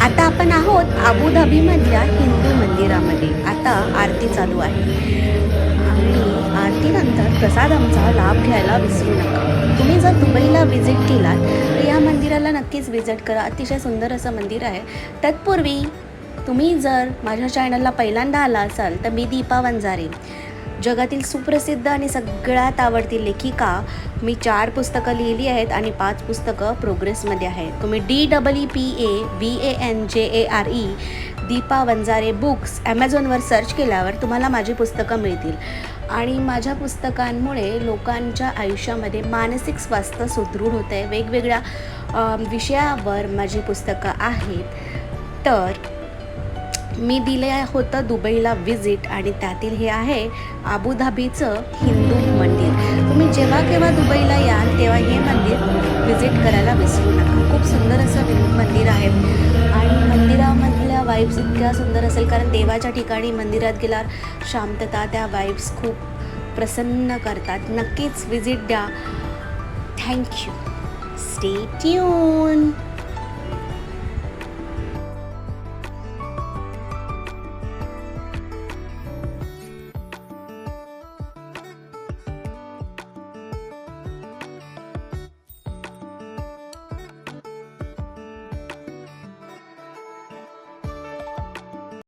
आता आपण आहोत अबुधाबीमधल्या हिंदू मंदिरामध्ये. आता आरती चालू आहे आणि आरतीनंतर प्रसादांचा लाभ घ्यायला विसरू नका. तुम्ही जर दुबईला व्हिजिट केलात तर या मंदिराला नक्कीच व्हिजिट करा. अतिशय सुंदर असं मंदिर आहे. तत्पूर्वी तुम्ही जर माझ्या चॅनलला पहिल्यांदा आला असाल तर मी दीपा वंजारे, जगातील सुप्रसिद्ध आणि सगळ्यात आवडती लेखिका. मी 4 पुस्तकं लिहिली आहेत आणि 5 पुस्तकं प्रोग्रेसमध्ये आहेत. तुम्ही DEEPAVANJARE दीपा वंजारे बुक्स ॲमेझॉनवर सर्च केल्यावर तुम्हाला माझी पुस्तकं मिळतील. आणि माझ्या पुस्तकांमुळे लोकांच्या आयुष्यामध्ये मानसिक स्वास्थ्य सुदृढ होतं आहे. वेगवेगळ्या विषयावर माझी पुस्तकं आहेत. तर मी दिले होतं दुबईला व्हिजिट आणि त्यातील हे आहे अबुधाबीचं हिंदू मंदिर. तुम्ही जेव्हा केव्हा दुबईला याल तेव्हा हे मंदिर व्हिजिट करायला विसरू नका. खूप सुंदर असं मंदिर आहे आणि मंदिरामधल्या वाईब्स इतक्या सुंदर असेल, कारण देवाच्या ठिकाणी मंदिरात गेल्यावर शांतता, त्या वाईब्स खूप प्रसन्न करतात. नक्कीच व्हिजिट द्या. थँक्यू. Stay tune.